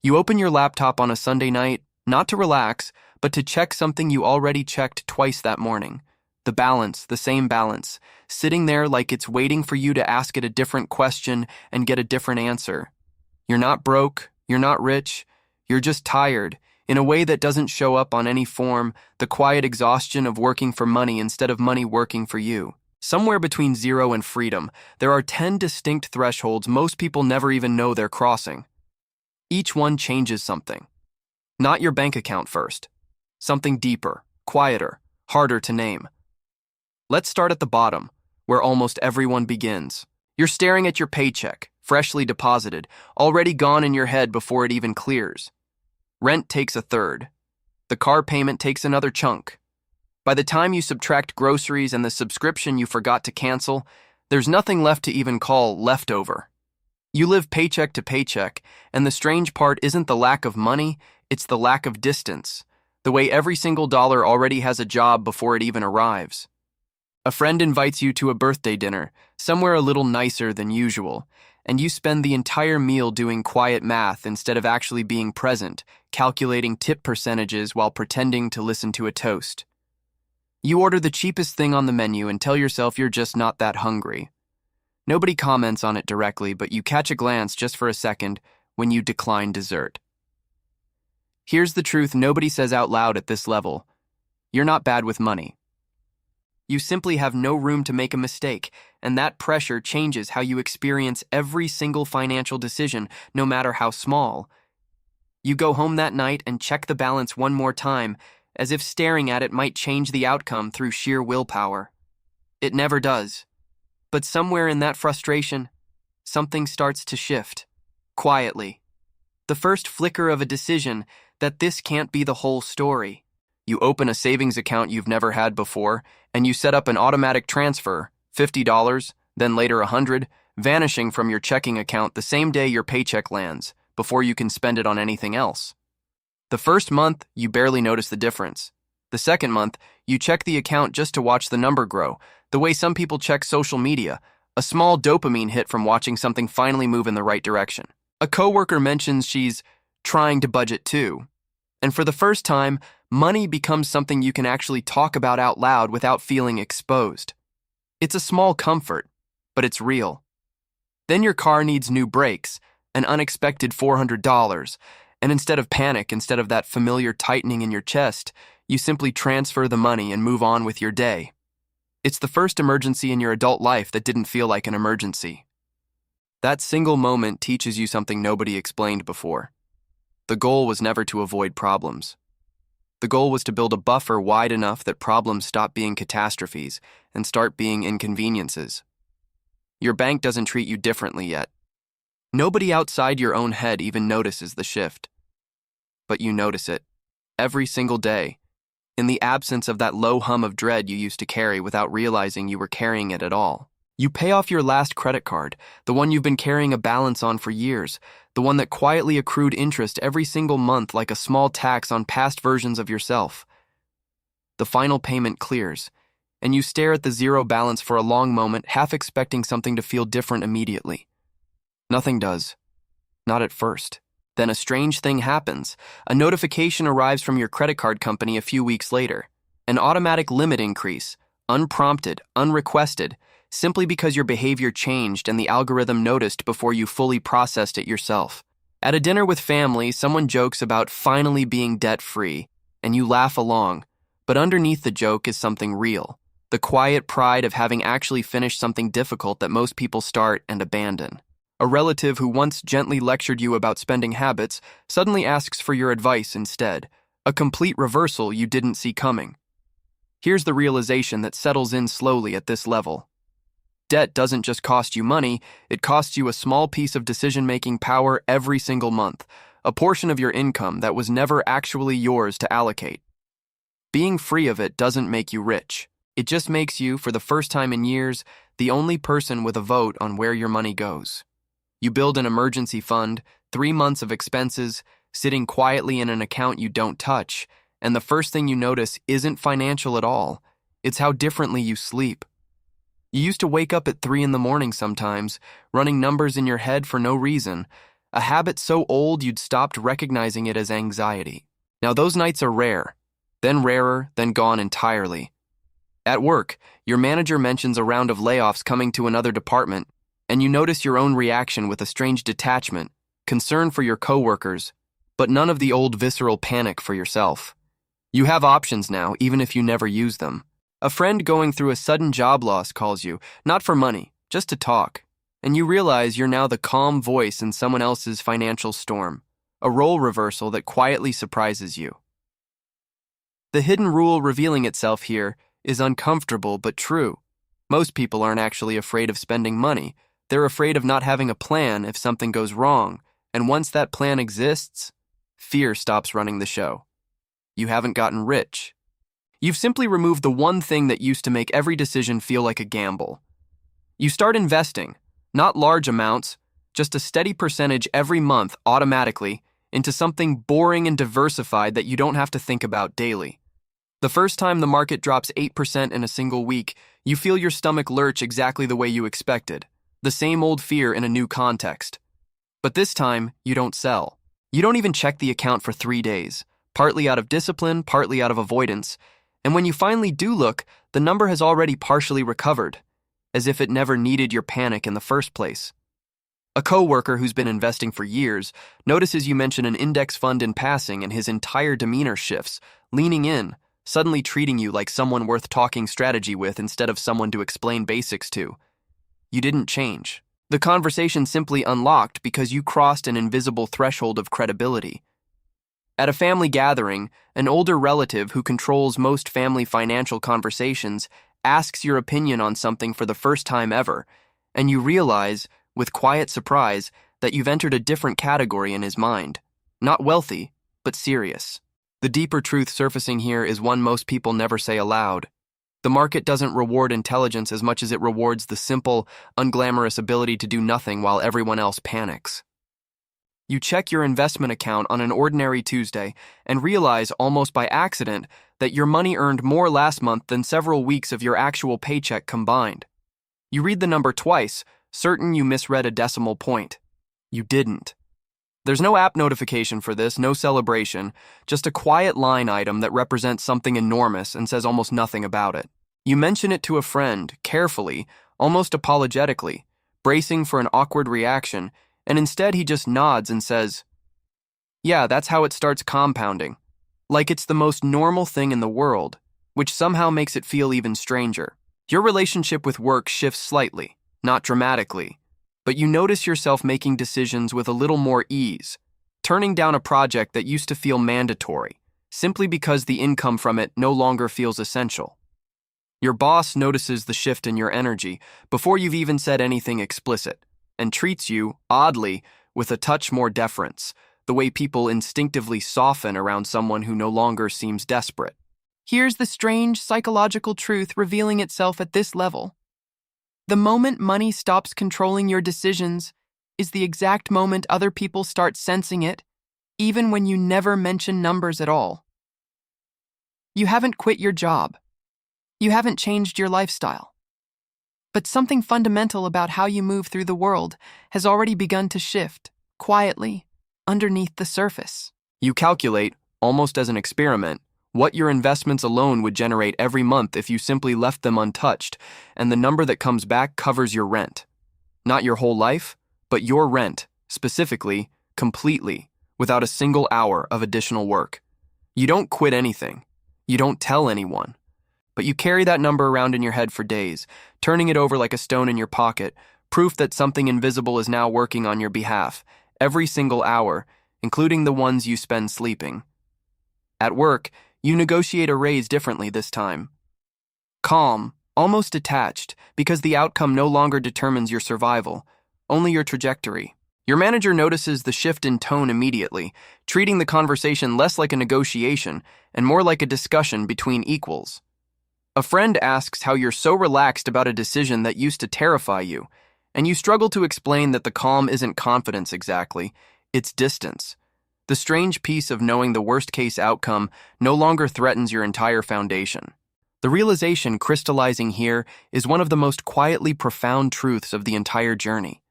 You open your laptop on a Sunday night, not to relax, but to check something you already checked twice that morning. The balance, the same balance, sitting there like it's waiting for you to ask it a different question and get a different answer. You're not broke, you're not rich, you're just tired, in a way that doesn't show up on any form, the quiet exhaustion of working for money instead of money working for you. Somewhere between zero and freedom, there are 10 distinct thresholds most people never even know they're crossing. Each one changes something. Not your bank account first. Something deeper, quieter, harder to name. Let's start at the bottom, where almost everyone begins. You're staring at your paycheck, freshly deposited, already gone in your head before it even clears. Rent takes a third. The car payment takes another chunk. By the time you subtract groceries and the subscription you forgot to cancel, there's nothing left to even call leftover. You live paycheck to paycheck, and the strange part isn't the lack of money, it's the lack of distance. The way every single dollar already has a job before it even arrives. A friend invites you to a birthday dinner, somewhere a little nicer than usual, and you spend the entire meal doing quiet math instead of actually being present, calculating tip percentages while pretending to listen to a toast. You order the cheapest thing on the menu and tell yourself you're just not that hungry. Nobody comments on it directly, but you catch a glance just for a second when you decline dessert. Here's the truth nobody says out loud at this level. You're not bad with money. You simply have no room to make a mistake, and that pressure changes how you experience every single financial decision, no matter how small. You go home that night and check the balance one more time, as if staring at it might change the outcome through sheer willpower. It never does. But somewhere in that frustration, something starts to shift, quietly. The first flicker of a decision that this can't be the whole story. You open a savings account you've never had before, and you set up an automatic transfer, $50, then later $100, vanishing from your checking account the same day your paycheck lands, before you can spend it on anything else. The first month, you barely notice the difference. The second month, you check the account just to watch the number grow, the way some people check social media, a small dopamine hit from watching something finally move in the right direction. A coworker mentions she's trying to budget too. And for the first time, money becomes something you can actually talk about out loud without feeling exposed. It's a small comfort, but it's real. Then your car needs new brakes, an unexpected $400, and instead of that familiar tightening in your chest, you simply transfer the money and move on with your day. It's the first emergency in your adult life that didn't feel like an emergency. That single moment teaches you something nobody explained before. The goal was never to avoid problems. The goal was to build a buffer wide enough that problems stop being catastrophes and start being inconveniences. Your bank doesn't treat you differently yet. Nobody outside your own head even notices the shift. But you notice it, every single day, in the absence of that low hum of dread you used to carry without realizing you were carrying it at all. You pay off your last credit card, the one you've been carrying a balance on for years, the one that quietly accrued interest every single month like a small tax on past versions of yourself. The final payment clears, and you stare at the zero balance for a long moment, half expecting something to feel different immediately. Nothing does. Not at first. Then a strange thing happens. A notification arrives from your credit card company a few weeks later. An automatic limit increase, unprompted, unrequested, simply because your behavior changed and the algorithm noticed before you fully processed it yourself. At a dinner with family, someone jokes about finally being debt-free, and you laugh along, but underneath the joke is something real, the quiet pride of having actually finished something difficult that most people start and abandon. A relative who once gently lectured you about spending habits suddenly asks for your advice instead, a complete reversal you didn't see coming. Here's the realization that settles in slowly at this level. Debt doesn't just cost you money, it costs you a small piece of decision-making power every single month, a portion of your income that was never actually yours to allocate. Being free of it doesn't make you rich. It just makes you, for the first time in years, the only person with a vote on where your money goes. You build an emergency fund, 3 months of expenses, sitting quietly in an account you don't touch, and the first thing you notice isn't financial at all. It's how differently you sleep. You used to wake up at 3 in the morning sometimes, running numbers in your head for no reason. a habit so old you'd stopped recognizing it as anxiety. Now, those nights are rare, then rarer, then gone entirely. At work, your manager mentions a round of layoffs coming to another department, and you notice your own reaction with a strange detachment, concern for your coworkers, but none of the old visceral panic for yourself. You have options now, even if you never use them. A friend going through a sudden job loss calls you, not for money, just to talk, and you realize you're now the calm voice in someone else's financial storm, a role reversal that quietly surprises you. The hidden rule revealing itself here is uncomfortable but true. Most people aren't actually afraid of spending money. They're afraid of not having a plan if something goes wrong, and once that plan exists, fear stops running the show. You haven't gotten rich. You've simply removed the one thing that used to make every decision feel like a gamble. You start investing, not large amounts, just a steady percentage every month automatically, into something boring and diversified that you don't have to think about daily. The first time the market drops 8% in a single week, you feel your stomach lurch exactly the way you expected. The same old fear in a new context. But this time, you don't sell. You don't even check the account for 3 days, partly out of discipline, partly out of avoidance. And when you finally do look, the number has already partially recovered, as if it never needed your panic in the first place. A coworker who's been investing for years notices you mention an index fund in passing and his entire demeanor shifts, leaning in, suddenly treating you like someone worth talking strategy with instead of someone to explain basics to. You didn't change. The conversation simply unlocked because you crossed an invisible threshold of credibility. At a family gathering, an older relative who controls most family financial conversations asks your opinion on something for the first time ever, and you realize, with quiet surprise, that you've entered a different category in his mind. Not wealthy, but serious. The deeper truth surfacing here is one most people never say aloud. The market doesn't reward intelligence as much as it rewards the simple, unglamorous ability to do nothing while everyone else panics. You check your investment account on an ordinary Tuesday and realize almost by accident that your money earned more last month than several weeks of your actual paycheck combined. You read the number twice, certain you misread a decimal point. You didn't. There's no app notification for this, no celebration, just a quiet line item that represents something enormous and says almost nothing about it. You mention it to a friend, carefully, almost apologetically, bracing for an awkward reaction, and instead he just nods and says, "Yeah, that's how it starts compounding." Like it's the most normal thing in the world, which somehow makes it feel even stranger. Your relationship with work shifts slightly, not dramatically, but you notice yourself making decisions with a little more ease, turning down a project that used to feel mandatory, simply because the income from it no longer feels essential. Your boss notices the shift in your energy before you've even said anything explicit, and treats you, oddly, with a touch more deference, the way people instinctively soften around someone who no longer seems desperate. Here's the strange psychological truth revealing itself at this level. The moment money stops controlling your decisions is the exact moment other people start sensing it, even when you never mention numbers at all. You haven't quit your job. You haven't changed your lifestyle. But something fundamental about how you move through the world has already begun to shift, quietly, underneath the surface. You calculate, almost as an experiment, what your investments alone would generate every month if you simply left them untouched, and the number that comes back covers your rent. Not your whole life, but your rent, specifically, completely, without a single hour of additional work. You don't quit anything. You don't tell anyone. But you carry that number around in your head for days, turning it over like a stone in your pocket, proof that something invisible is now working on your behalf, every single hour, including the ones you spend sleeping. At work, you negotiate a raise differently this time. Calm, almost detached, because the outcome no longer determines your survival, only your trajectory. Your manager notices the shift in tone immediately, treating the conversation less like a negotiation and more like a discussion between equals. A friend asks how you're so relaxed about a decision that used to terrify you, and you struggle to explain that the calm isn't confidence exactly, it's distance. The strange piece of knowing the worst-case outcome no longer threatens your entire foundation. The realization crystallizing here is one of the most quietly profound truths of the entire journey.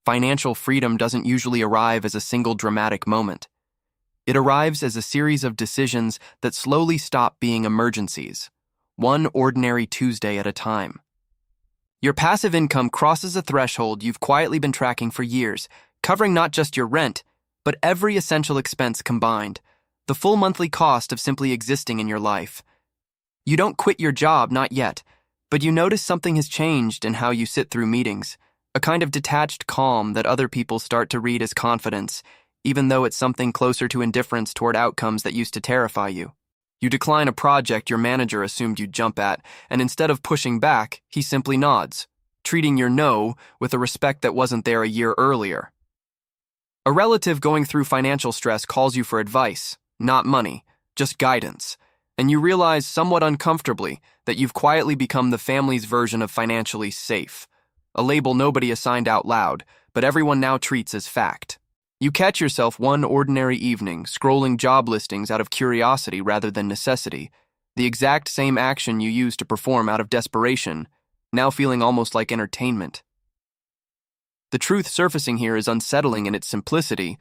Financial freedom doesn't usually arrive as a single dramatic moment. It arrives as a series of decisions that slowly stop being emergencies, one ordinary Tuesday at a time. Your passive income crosses a threshold you've quietly been tracking for years, covering not just your rent, but every essential expense combined, the full monthly cost of simply existing in your life. You don't quit your job, not yet, but you notice something has changed in how you sit through meetings, a kind of detached calm that other people start to read as confidence, even though it's something closer to indifference toward outcomes that used to terrify you. You decline a project your manager assumed you'd jump at, and instead of pushing back, he simply nods, treating your no with a respect that wasn't there a year earlier. A relative going through financial stress calls you for advice, not money, just guidance, and you realize somewhat uncomfortably that you've quietly become the family's version of financially safe, a label nobody assigned out loud, but everyone now treats as fact. You catch yourself one ordinary evening scrolling job listings out of curiosity rather than necessity, the exact same action you used to perform out of desperation, now feeling almost like entertainment. The truth surfacing here is unsettling in its simplicity.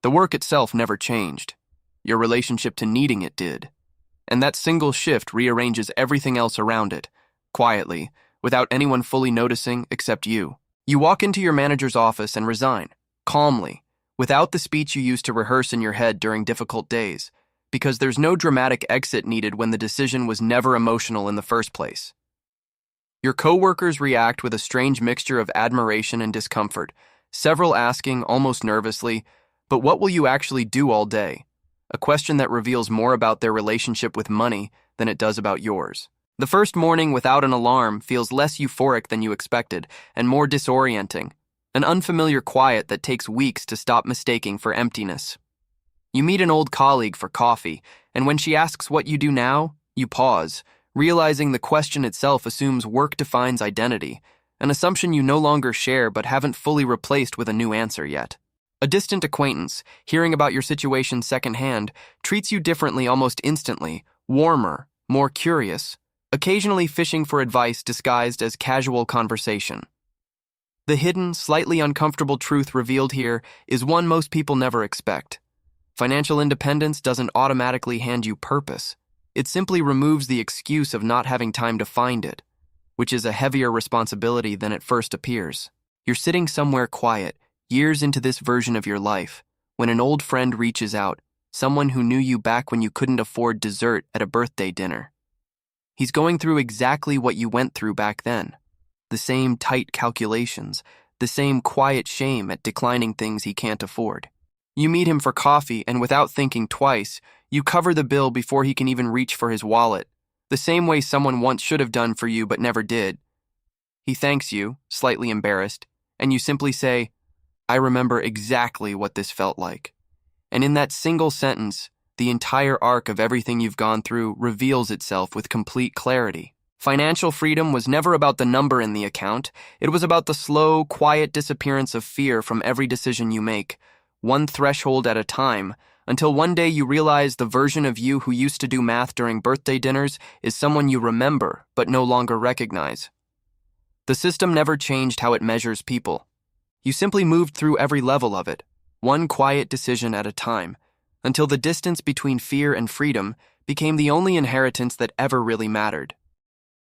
The work itself never changed. Your relationship to needing it did. And that single shift rearranges everything else around it, quietly, without anyone fully noticing except you. You walk into your manager's office and resign, calmly, without the speech you used to rehearse in your head during difficult days, because there's no dramatic exit needed when the decision was never emotional in the first place. Your coworkers react with a strange mixture of admiration and discomfort, several asking, almost nervously, "But what will you actually do all day?" A question that reveals more about their relationship with money than it does about yours. The first morning without an alarm feels less euphoric than you expected and more disorienting, an unfamiliar quiet that takes weeks to stop mistaking for emptiness. You meet an old colleague for coffee, and when she asks what you do now, you pause, realizing the question itself assumes work defines identity, an assumption you no longer share but haven't fully replaced with a new answer yet. A distant acquaintance, hearing about your situation secondhand, treats you differently almost instantly, warmer, more curious, occasionally fishing for advice disguised as casual conversation. The hidden, slightly uncomfortable truth revealed here is one most people never expect. Financial independence doesn't automatically hand you purpose. It simply removes the excuse of not having time to find it, which is a heavier responsibility than it first appears. You're sitting somewhere quiet, years into this version of your life, when an old friend reaches out, someone who knew you back when you couldn't afford dessert at a birthday dinner. He's going through exactly what you went through back then. The same tight calculations, the same quiet shame at declining things he can't afford. You meet him for coffee, and without thinking twice, you cover the bill before he can even reach for his wallet, the same way someone once should have done for you but never did. He thanks you, slightly embarrassed, and you simply say, "I remember exactly what this felt like." And in that single sentence, the entire arc of everything you've gone through reveals itself with complete clarity. Financial freedom was never about the number in the account. It was about the slow, quiet disappearance of fear from every decision you make, one threshold at a time, until one day you realize the version of you who used to do math during birthday dinners is someone you remember but no longer recognize. The system never changed how it measures people. You simply moved through every level of it, one quiet decision at a time, until the distance between fear and freedom became the only inheritance that ever really mattered.